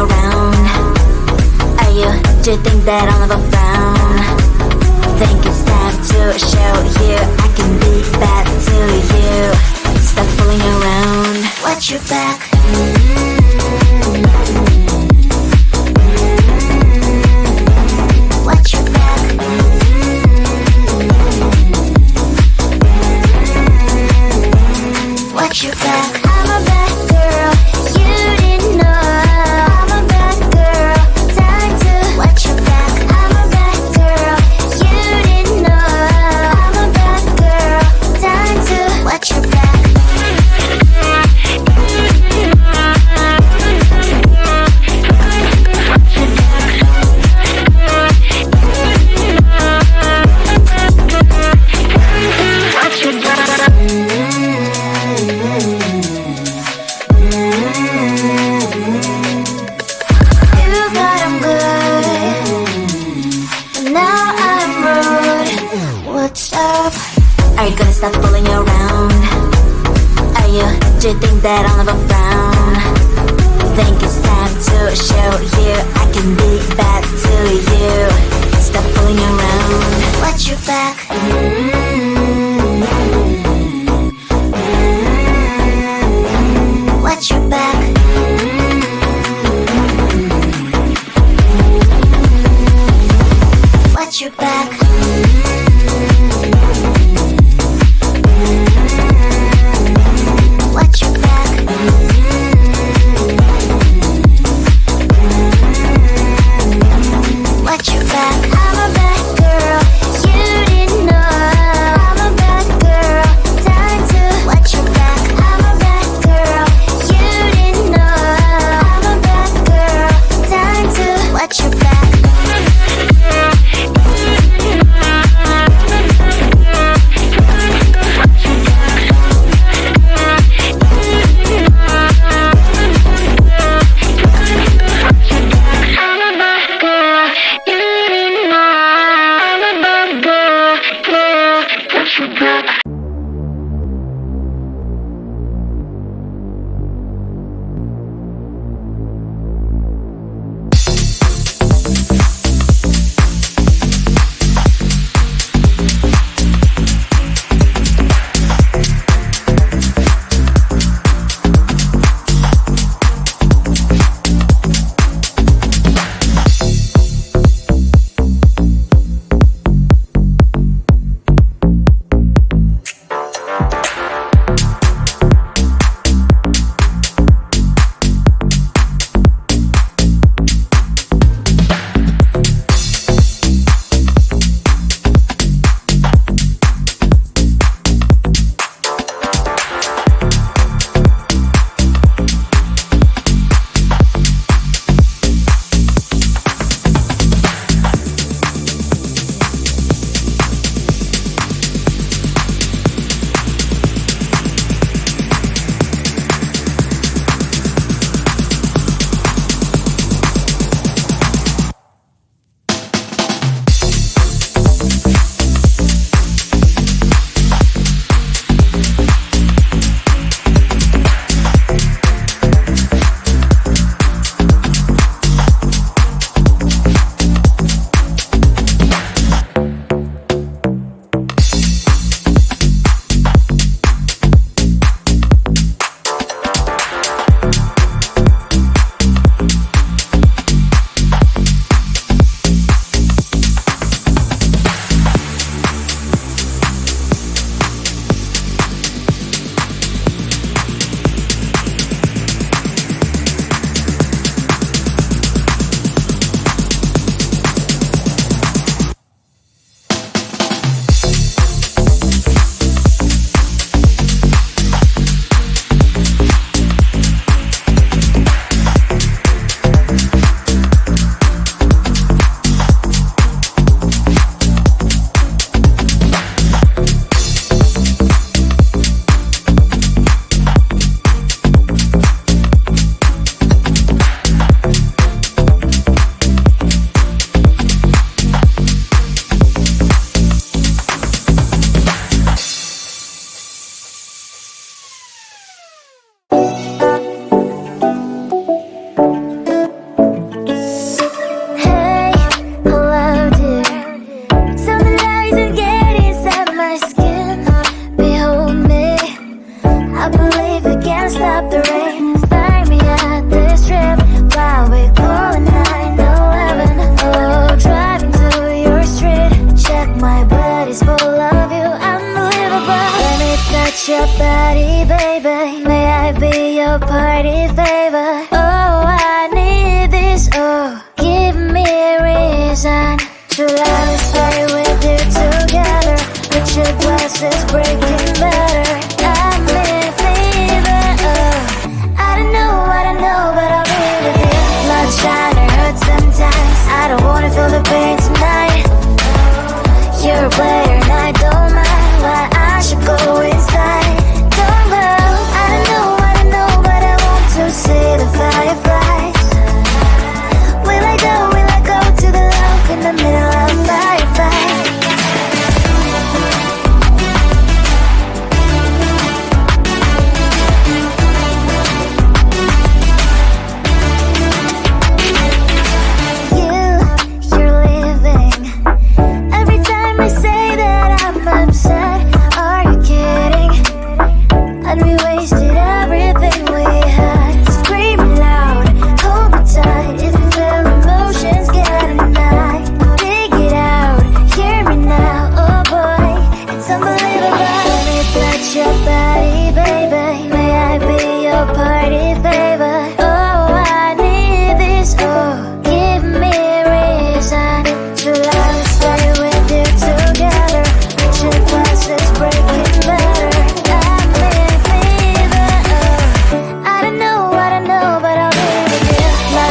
around? Are you, do you think that I'll never frown? Think it's time to show you I can be bad to you. Stop fooling around. Watch your back. Watch your back. Watch your back. I'm a bad girl, you didn't know. I'm a bad girl, time to watch your back. I'm a bad girl, you didn't know. I'm a bad girl, time to watch your back. Are you gonna stop fooling around? Are you, do you think that I'll never frown? Think it's time to show you I can be bad to you. Stop fooling around. Watch your back. Watch your back. Watch your back. Watch your back. Watch your back. I'm a bad girl, you didn't know. I'm a bad girl, time to watch your back. I'm a bad girl, you didn't know. I'm a bad girl, time to watch your back.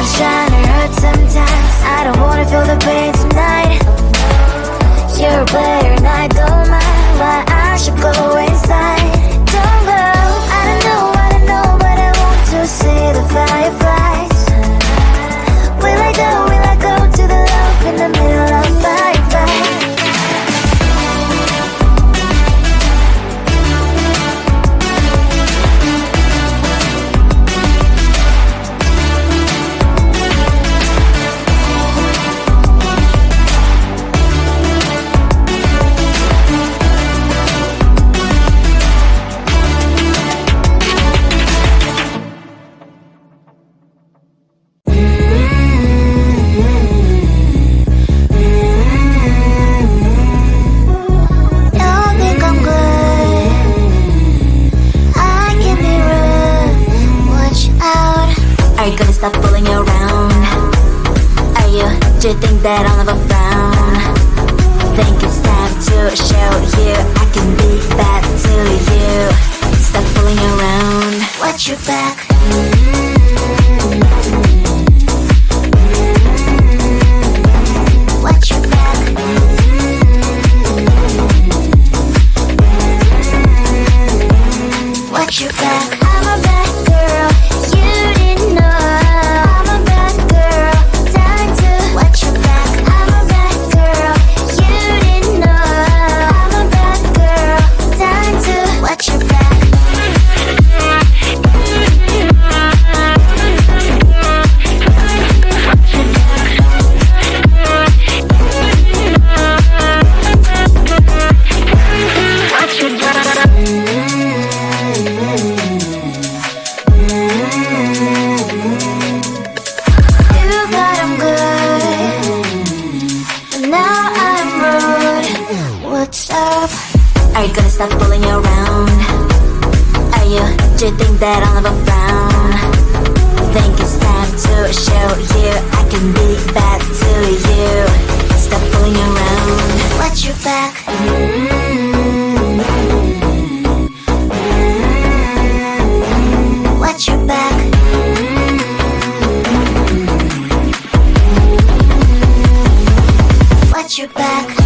sun's trying to hurt sometimes. I don't wanna feel the pain tonight. You're a player and I don't mind why I should go inside. Don't go, I don't know, but I want to see the fireflies. Will I go to the love in the middle of fireflies? Stop fooling around. Are you, do you think that I'll never frown? Think it's time to show you I can be bad to you. Stop fooling around. Watch your back. Watch your back. Watch your back. I'm a bad girl. You didn't know. Stop fooling around. Are you, do you think that I'll never frown? Think it's time to show you I can be bad to you. Stop fooling around. Watch your back. Watch your back. Watch your back.